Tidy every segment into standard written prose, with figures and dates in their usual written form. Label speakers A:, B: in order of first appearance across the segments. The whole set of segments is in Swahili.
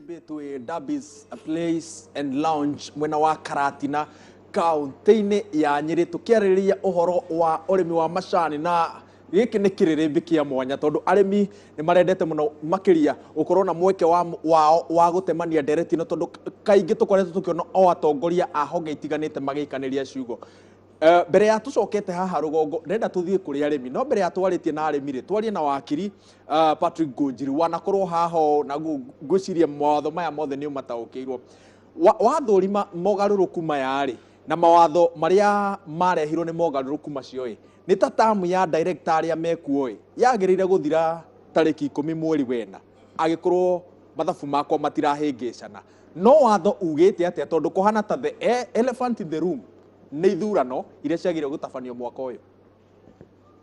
A: betwe Dabis Place and Lounge mwena wa Karatina kaunti-ini ya Nyeri tukiarĩrĩria ũhoro wa ũrĩmi wa macani na gĩkĩ nĩ kĩrĩrĩmbĩ kĩa mwanya tondũ arĩmi nĩ marendete mũno makĩria ũkorwo na mweke wa gũtemania ndereti no tondũ kaingĩ tũkoretwo tũkĩona o atongoria a honge itiganĩte magĩikanĩria ciugo. Mbere ya tucokete haha rũgongo ndenda tuthiĩ kũrĩ arĩmi no mbere ya twarĩtie na arĩmi rĩ twarie na wakiri Patrick Ngũnjiri wanakorwo haha na ngwĩciria mawatho maya mothe nĩ mataũkĩirwo wathũrima mogarũrũku maya rĩ na mawatho marĩa marehirwo nĩ mogarũrũku macio ĩ nĩ ta tamu ya director arĩa mekuo ĩ yagĩrĩire gũthira tarĩki 10 mweri wena agĩkorwo mathabu makwa matirahĩngĩcana no watho ugĩte atĩa tondũ kũhana ta the elephant in the room nĩ ithurano iria ciagĩrĩire gũtabanio mwaka ũyũ.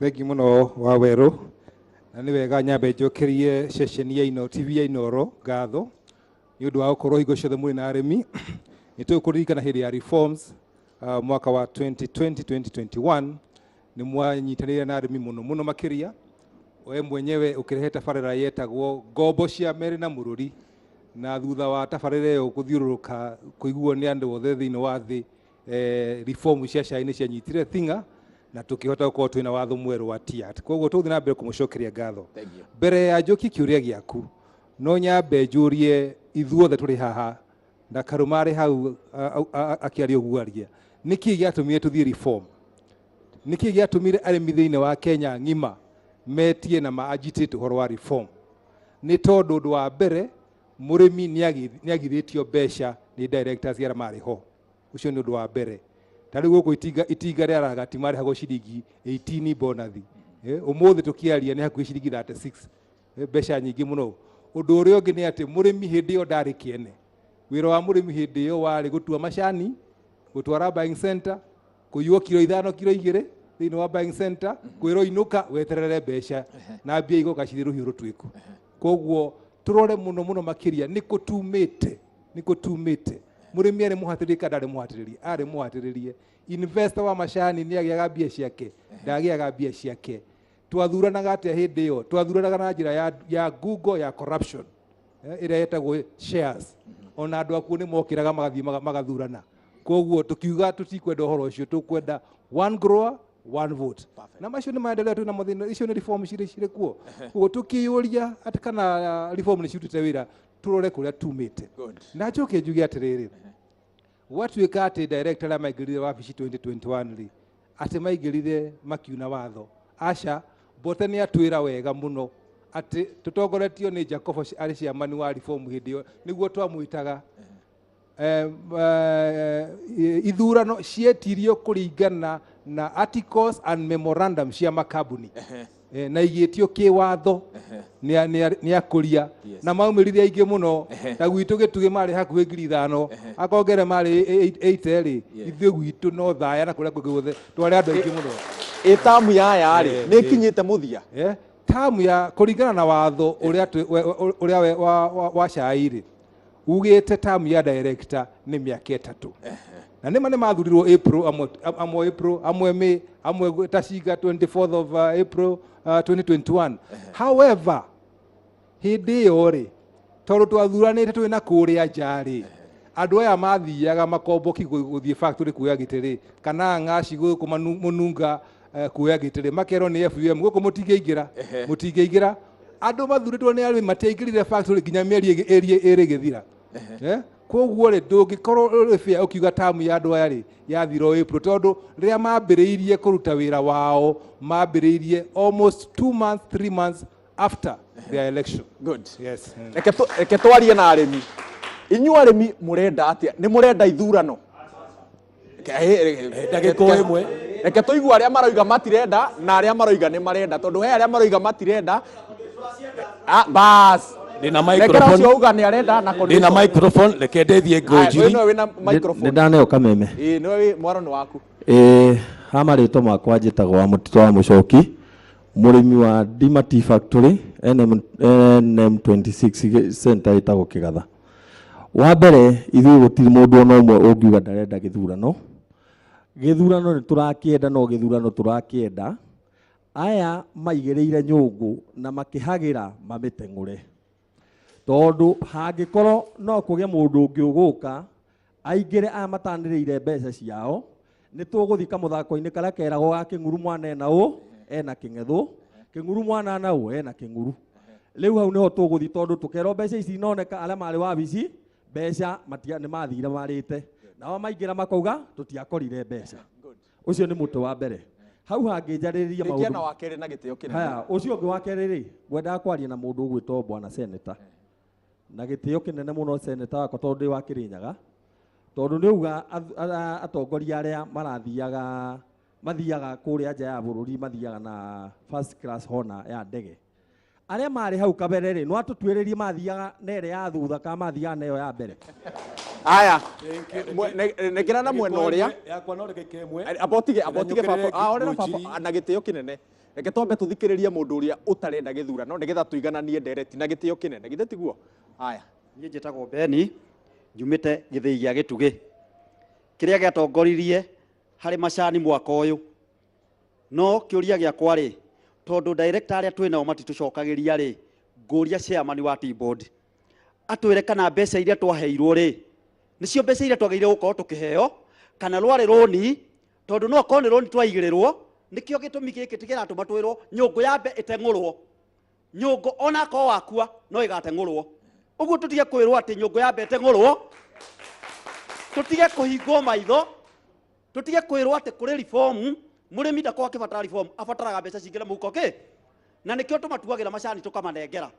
B: Thengi mũno wa werũ na nĩ wega nyambe njokerie ceceni ya ino TV ya Inooro ngatho nĩ ũndũ wa gũkorwo hingo ciothe mũrĩ na arĩmi nĩ tũkũririkana hĩndĩ ya reforms mwaka wa 2020-2021 nĩ mwanyitanĩire na arĩmi mũno makĩria we mwenyewe ũkĩrehe tabarĩra yetagwo ngombo cia merĩ na mũrũri na thutha wa tabarĩra ĩyo gũthiũrũrũka kũiguo nĩ andũ othe thĩinĩ wa thĩ reform cia cai cia nyitire thinga na tukihota gũkorwo twĩna watho mwerũ wa TIAT koguo tũthiĩ na mbere kũmũcokeria ngatho mbere ya njoki kĩũria gĩaku no nyambe njũrie ithuothe tũrĩ haha na Karũmarĩ hau akĩaria ũguo aria nĩkĩ gĩatũmire tũthiĩ reform nĩkĩ gĩatũmire arĩmi thĩinĩ wa Kenya ng'ima metie na ma-agitate ũhoro wa reform nĩ tondũ ũndũ wa mbere mũrĩmi nĩagithĩtio mbeca nĩ directors arĩa marĩ ho ucio nĩ ũndũ wa mbere tarĩ gũkũ itinga rĩa ragati marĩ hago ciringi 18 bonathi ũmũthĩ tũkĩaria nĩ hakuhĩ ciringi 36 mbeca nyingĩ mũno ũndũ ũrĩa ũngĩ nĩ atĩ mũrĩmi hĩndĩ ĩyo ndarĩ kĩene wĩra wa mũrĩmi hĩndĩ ĩyo warĩ gũtua macani gũtwara buying center kũiywo kilo 5 kilo 2 thĩinĩ wa buying center kwĩrwo inuka weterere mbeca na mbia igoka cirĩ rũhiũ rũtuĩku koguo tũrore mũno makĩria nĩ kũtumĩte mũrĩmi arĩ mũhatĩrĩrie kana ndarĩ mũhatĩrĩrie arĩ mũhatĩrĩrie investor wa macani nĩ agĩaga mbia ciake ndagĩaga mbia ciake twathuranaga atĩa hĩndĩ ĩyo twathuranaga na njĩra ya Google ya corruption ĩrĩa yetagwo shares ona andũ akuo nĩ mokĩraga magathiĩ magathurana koguo tũkiuga tũtikwenda ũhoro ũcio tũkwenda one grower one vote na macio nĩ maendelea twĩna mũthenya icio nĩ reform cirĩ kuo koguo tũkĩyũria atĩ kana reform nĩ cirutĩte wĩra turore kuria tumite na njoke njuge atĩrĩrĩ gwatuĩka atĩ director arĩa maingĩrire wabici 2021 rĩ atĩ maingĩrire makiuna watho aca Mbote nĩ atwĩra wega mũno atĩ tũtongoretio nĩ Jacob arĩ ciamani wa reform hĩndĩ ĩyo nĩguo twamwĩtaga ithurano cietirio kũringana na articles and memorandum cia makambuni na igĩtio kĩwatho nĩ akũria na maumĩrithia aingĩ mũno na gwitũ gĩtugĩ marĩ hakuhĩ 5,000 akongere marĩ 8 rĩ ithuĩ gwitũ no thaya na kũrĩa kũngĩ guothe twarĩ andũ aingĩ mũno
A: tamu ya rĩ nĩ kinyĩte mũthia
B: tamu ya kũringana na watho ũrĩa wa cai rĩ ugĩte tamu ya director nĩ mĩaka 3 na nĩ mathurirwo April amwe April amwe May amwe tacinga 24th of April 2021 however hĩndĩ ĩyo rĩ tondũ twathuranĩte twĩna kũrĩa njarĩ andũ aya mathiaga makomboki gũthiĩ factory kuoya gĩtĩ kana ng'aci gũkũ mũnunga kuoya gĩtĩ makerwo nĩ FUM gũkũ mũtingĩingĩra andũ mathurĩtwo nĩ arĩmi matiaingĩrire factory nginya mĩeri ĩrĩ gĩthira koguo rĩ ndũngĩkorwo ũrĩ fair ũkiuga tamu ya andũ aya rĩ yathirwo April tondũ rĩrĩa mambĩrĩirie kũruta wĩra wao mambĩrĩirie almost 2 months 3 months after their election.
A: Good. Yes. Reke twarie na arĩmi inyuĩ arĩmi mũrenda atĩa nĩ mũrenda ithurano ndagĩko ĩmwe reke tũigue arĩa maroiga matirenda na arĩa maroiga nĩ marenda tondũ he arĩa maroiga matirenda bas
C: Dina microphone reke ndethie Ngũnjiri
D: nĩ ndaneo kameme
A: nĩwe mwaro nĩ waku
D: ha marĩtwa makwa njĩtagwo wa Mũtitũ wa Mũcoki mũrĩmi wa Dimati Factory NM26 center ĩtagwo Kĩgatha wa mbere ithuĩ gũtirĩ mũndũ ona ũmwe ũngiuga ndarenda gĩthurano nĩ tũrakĩenda no gĩthurano tũrakĩenda aya maigĩrĩire nyũngũ na makĩhagĩra mamĩteng'ũre tondu hangĩkorwo no kũgĩe mũndũ ũngĩ ũgũka aingĩre aya matanĩrĩire mbeca ciao nĩ tũgũthiĩ kamũthako-inĩ karĩa keragwo ga kĩng'uru mwana ena ũ ena kĩng'ethũ kĩng'uru mwana na ũ ena kĩng'uru rĩu hau nĩho tũgũthiĩ tondu tũkerwo mbeca ici inoneka arĩa marĩ wabici mbeca nĩ mathire marĩte nao maingĩra makauga tũtiakorire mbeca ũcio nĩ mũtĩ wa mbere hau hangĩnjarĩrĩria
A: Gĩkĩana wa kerĩ na gĩtĩo kĩnene.
D: haya ũcio ũngĩ wa kerĩ rĩ ngwendaga kwaria na mũndũ ũgwĩtwo bwana seneta na gĩtĩo kĩnene mũno seneta wakwa tondũ ndĩ wa Kĩrĩnyaga tondu nĩ uga atongoria arĩa mathiaga kũrĩa nja ya bũrũri mathiaga na first class honor ya ndege arĩa marĩ hau kabere rĩ no atũtuĩrĩrie mathiaga na ĩrĩa ya thutha kana mathiaga na ĩyo ya mbere.
A: Aya nekĩra na mwena ũrĩa
C: yakwa no reke kemwe
A: abotige baba orera baba na gĩtĩo kĩnene reke twambe tũthikĩrĩrie mũndũ ũrĩa ũtarenda gĩthurano nĩgetha tũigananie ndereti na gĩtĩo kĩnene githĩ tiguo. Aya
E: niĩ njĩtagwo Beni njumĩte gĩthĩi gĩa Gĩtugĩ kĩrĩa gĩatongoririe harĩ macani mwaka ũyũ no kĩũria gĩakwa rĩ tondu director arĩa twĩ nao matitũcokagĩria rĩ ngũria chairman wa T-board atwĩre kana mbeca iria twaheirwo rĩ nĩcio mbeca iria twagĩrĩirwo gũkorwo tũkĩheo kana rwarĩ roni tondu no korwo nĩ roni twaigĩrĩrwo nĩkĩo gĩtũmi gĩkĩ kĩratũma twĩrwo nyũngũ ya mbe ĩteng'ũrwo nyũngũ ona korwo wakua no ĩgateng'ũrwo ũguo tũtige kwĩrwo atĩ nyũngũ ya mbe ĩteng'ũrwo tũtige kũhingwo maitho tũtige kwĩrwo atĩ kũrĩ reform mũrĩmi ndakorwo akĩbatara reform abataraga mbeca cingĩre mũhuko kĩ na nĩkĩo tũmatuagĩra macani tũkamanengera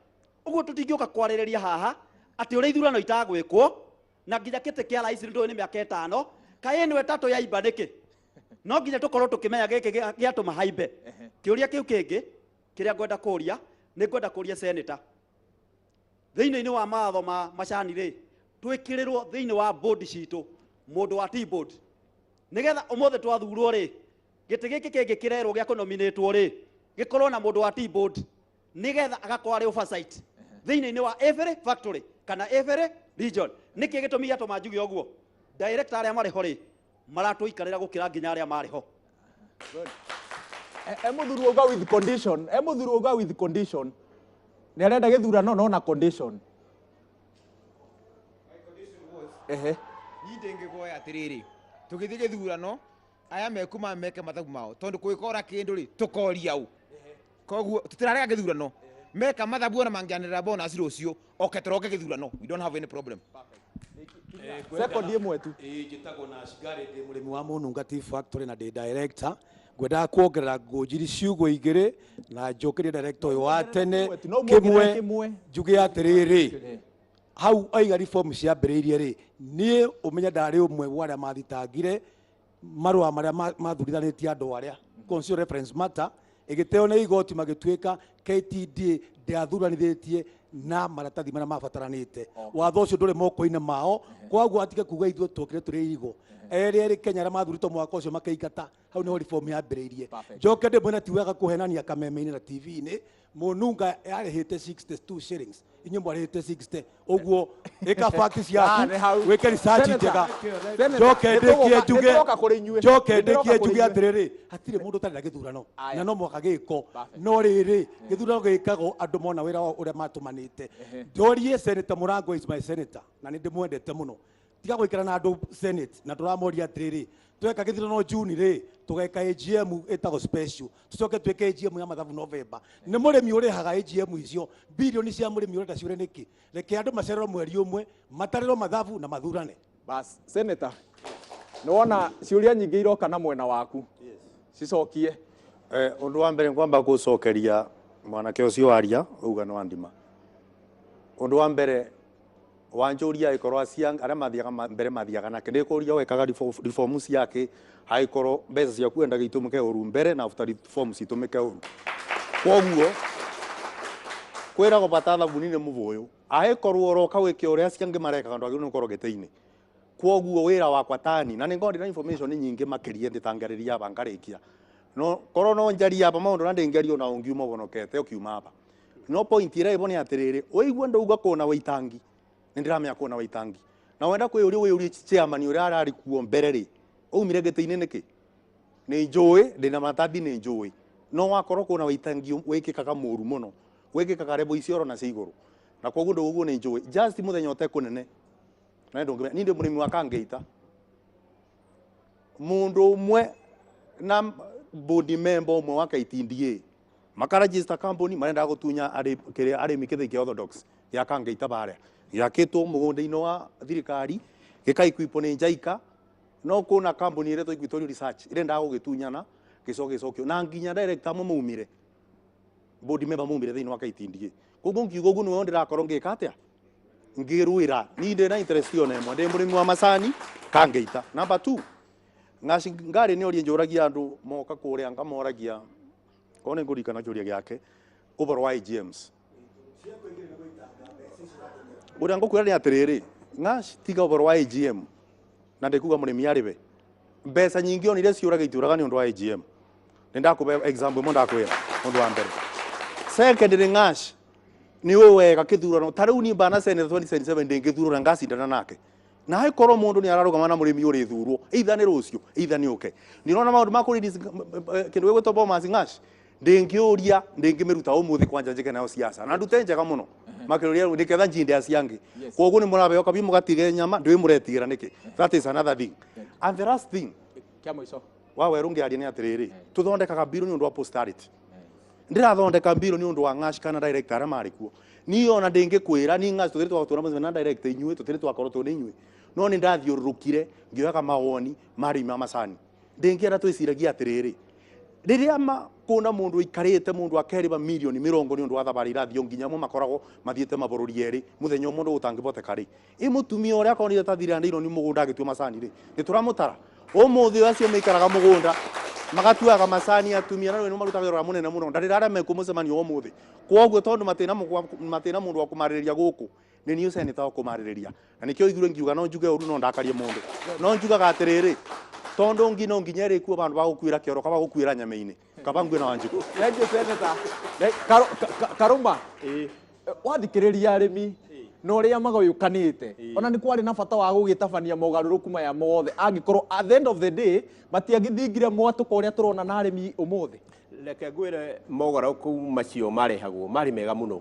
E: ũguo tũtingĩũka kwarĩrĩria haha atĩ ũrĩa ithurano itagwĩkwo na nginya kĩtĩ kĩa rais ndũĩ nĩ mĩaka 5 kaĩ ĩno ĩtatũ ya imba nĩkĩ no nginya tũkorwo tũkĩmenya gĩkĩ gĩatũma haimbe kĩũria kĩu kĩngĩ kĩrĩa ngwenda kũria nĩ ngwenda kũria senator thĩinĩ wa mawatho ma macani rĩ twĩkĩrĩrwo thĩinĩ wa board citũ mũndũ wa T-board nĩgetha ũmũthĩ twathurwo rĩ gĩtĩ gĩkĩ kĩngĩ kĩrerwo gĩa kũnominĩtwo rĩ gĩkorwo na mũndũ wa T-board nĩgetha agakorwo arĩ oversight thĩinĩ wa every factory kana every region nĩkĩ gĩtũmi gĩatũma njuge ũguo director arĩa marĩ ho rĩ maratũikarĩra gũkĩra nginya arĩa marĩ ho.
A: Mũthuri uga with condition mũthuri uga with condition nĩ arenda gĩthurano no na condition.
C: niĩ ndĩngĩgoya atĩrĩrĩ tũgĩthiĩ gĩthurano aya mekuma meke mathabu mao tondu kwĩkora kĩndũ rĩ tũkoria ũ koguo tũtirarega gĩthurano meka mathabu ona mangĩanĩrĩra bonus rũciũ oke tũroke gĩthurano we don't have any problem.
A: Second ĩmwe tu
F: njĩtagwo na Cigari ndĩ mũrĩmi wa Mũnunga Tea Factory na ndĩ director ngwendaga kuongerera ngũnjiri ciugo igĩrĩ na njokerie director ũyũ wa tene kĩmwe njuge atĩrĩrĩ hau aiga reform ciambĩrĩirie rĩ niĩ ũmenya ndarĩ ũmwe wa arĩa mathitangire marũa marĩa mathurithanĩtie andũ arĩa constitutional reference matter ĩgĩteo nĩ igoti magĩtuĩka KTD ndĩathuranithĩtie na maratathi marĩa mabataranĩte watho ũcio ndũrĩ moko-inĩ mao koguo atige kuga ithuĩ tũkĩre tũrĩ irigo erĩ Kenya arĩa mathuritwo mwaka ũcio makĩingata hau nĩho reform yambĩrĩirie njoke ndĩmwĩna ti wega kũhenania kameme-inĩ na TV-inĩ Mũnunga yarĩhĩte 62 shillings inyuĩ mwarĩhĩte 60 ũguo ĩka facts ciaku wĩke research njega njoke ndĩkie njuge atĩrĩrĩ hatirĩ mũndũ ũtarĩ na gĩthurano na no mwaka gĩko no rĩrĩ gĩthurano gĩkagwo andũ mona wĩra ũrĩa matũmanĩte ndorie senator Mũrango is my senator na nĩ ndĩmwendete mũno tiga gũikara na andũ senate na tũramoria atĩrĩrĩ tweka gĩthurano June rĩ tũgeka AGM ĩtagwo special tũcoke twĩke AGM ya mathabu November nĩ mũrĩmi ũrĩhaga AGM icio bilioni cia mũrĩmi ũrenda ciũre nĩkĩ reke andũ macererwo mweri ũmwe matarĩrwo mathabu na mathurane.
A: Bas senator nĩ wona ciũria nyingĩ iroka na mwena waku cicokie.
G: Ũndũ wa mbere kwamba gũcokeria mwanake ũcio waria uga no andima ũndũ wa mbere wanjũria ikorwo arĩa mathiaga mbere mathiaga nake nĩ kũria wekaga reform ciake haikorwo mbeca ciaku endaga itũmĩke ũru mbere na after reform citũmĩke ũru koguo kwĩragwo bata thabuni nĩ mũvũyũ aĩkorwo ũroka wĩke ũrĩa ciangĩ marekaga ndwagĩrĩirwo nĩ gũkorwo gĩtĩ-inĩ koguo wĩra wakwa tani na nĩ ngorĩ na information nyingĩ makĩria ndĩtangĩarĩria haba ngarĩkia no korwo no njaria haba maũndũ na ndĩngĩaria na ũngiuma ũbonokete ũkiuma haba no point ĩrĩa ĩbo nĩ atĩrĩrĩ ũigua ndauga kũna wĩitangi nĩndĩramenya kũna wĩitangi na wenda kwĩyũria chairman ũrĩa ararĩ kuo mbere rĩ ũmire gĩtĩ-inĩ nĩkĩ nĩ njũĩ ndĩna maratathi nĩ njũĩ no wakorwo kũna wĩitangi wĩkĩkaga mũru mũno wĩkĩkaga rebo icio na cia igũrũ na koguo ndo guo ni njui just muthenya utekunene na ndo ni ndi murimi wa Kangeita mundu umwe na board member umwe wa KTDA makaregister company marenda gutunya arimi Githii Orthodox ya Kangeita bare yakitwo mugunda-ini wa thirikari gikaikwipo ni Njaika no kuna company ile Equatorial Research irenda gugitunyana gicokio na nginya director mumire board member mumire thiini wa KTDA koguo ngiugo guo niwe ndirakorwo ngika atia ngiruira ni ndi na interest yo nemwe ndi murimi wa macani Kangeita. Number 2 ngaci ngari ni orie njuragia andu moka kuria ngamoragia kone ngurikana kiuria giake over wa IGMs uria ngukwira ni atiriri ngaci tiga over wa IGM na ndikuga murimi ariwe mbeca nyingi onire ciuraga ituraga ni undu wa IGM nindakupe example mo ndakwira undu wa mbere secondary ngaci ni wega kithurano tariu ni bana Senate 2077 ndingithurana ngacindana nake na hai koro mundu ni ararugama na murimi uri thurwo either ni rucio either ni uke nirona maundu makuri kindu wegwe tobo mazingash ndingiuria ndingimiruta umuthi kwanja njike nayo siasa na ndute njega muno makiruria ndiketha njinde asiangi koguo ni murabe okabi mugatige nyama ndwi muretigira niki that is another thing and the last thing
A: kia muico
G: wa werungi ari ni atiriri tuthondekaga bill ni undu wa posterity ndirathondeka bill ni undu wa ngash kana director ara marikuo ni ona ndingikwira ni ngash tuthiri twatura muzi na director inyue tuthiri twakorwo tu ni inyue no ni ndathiururukire ngioyaga mawoni mari ma macani ndingiera twiciragia atiriri riria kuna mundu ikarite mundu akeriba milioni 20 ni undu wa thabari irathio nginya mo makoragwo mathiete mabururi eri muthenya mundu utangiboteka ri imutumia uria akonire tathira ndiro ni mugunda agitue macani ri nituramutara umuthi acio meikaraga mugunda magatuaga macani atumia na no marutaga wira munene muno ndarira aria mekumucemanio umuthi koguo tondu matena mundu wa kumaririria guku ni niu senator kumaririria na nikio igure ngiuga no njuge uru no ndakarie mundu no njugaga atiriri tondu ngino nginya ri kuo bandu bagukwira kioro kaba gukwira nyame-ini kaba ngwina wanjiku
A: yenje senator Karuma wathikiriria arimi no ria magoyukanite ona ni kwari na bata wa gugitabania mogaruruku maya mothe angikorwo at the end of the day matiagithingire mwatuko uria turona na arimi umuthi
H: reke ngwire mogaruruku macio marehagwo mari mega muno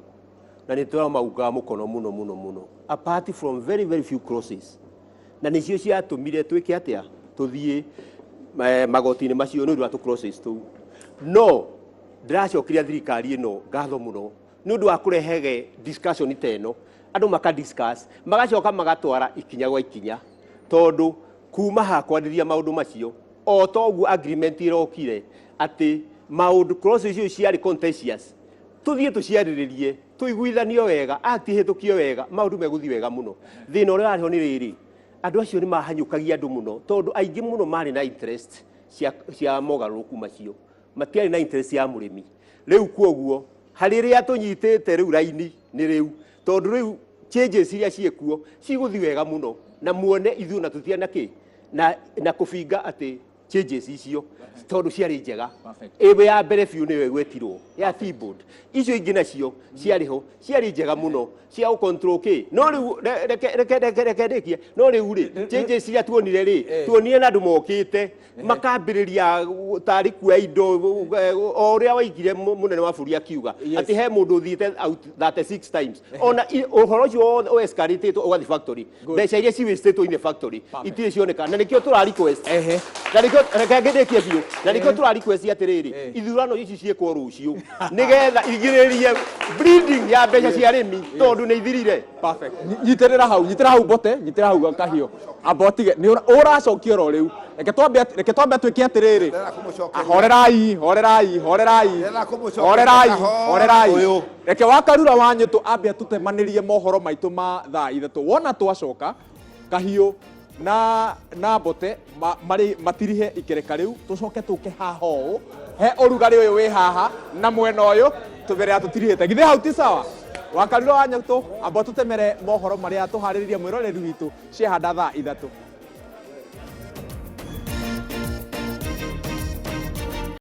H: na ni tura mauga mukono muno apart from very few crosses na nicio ciatumire twike atia tuthie magoti-ini macio ni ndu crosses tu no ndiracokiria thirikari ino ngatho muno ni ndu wa kurehege discussion iteno andu makadiscuss magacoka magatwara ikinya gwa ikinya tondu kuma hakwariria maundu macio o toguo agreement irokire ati maundu crosses icio ciari contentious tuthie tuciariririe tuiguithanio wega atihitukio wega maundu meguthi wega muno thina uria ariho ni riri andu acio ni mahanyukagia andu muno tondu aingi muno mari na interest cia mogaruruku macio matiari na interest ya murimi riu koguo hariria tunyitite riu raini ni riu tondu riu changes iria ciekuo ciguthi wega muno na muone ithu na tutiana ki na kufinga ati changes icio tondu ciari njega ebe ya mbere fiu niwe gwetirwo ya T-board icio ingi nacio ciariho ciari njega muno cia u control ki no riu reke no riu ri changes iria tuonire ri tuonire na andu mokite makambiriria tari kuya indo o uria waigire munene wa buri akiuga ati he mundu thiite out 36 times ona uhoro ucio o escalate ugathi factory mbeca iria ci wastetwo in factory itire cioneka na nikio tura request na nikio reke ngedekie biu na nikio tura request atiriri ithurano ici ciekwo rucio nigetha igiririe bleeding ya mbeca cia arimi tondu ni ithirire
A: perfect nyiterera hau bote nyiterera hau kahio abotige ni uracokio ro riu reke twambe twike atiriri horerai reke wakarura wanyu tu ambia tutemanirie mohoro maitu ma thaa ithatu wona twacoka kahio na bote mari matirihe ikereka riu tucoke tuke haha u he urugari uyu wi haha na mwena uyu tubere atutirihite githe hau ti sawa wakarura wanyu tu amba tutemere mohoro maria tuhaririria mwiroreri witu ciehanda thaa ithatu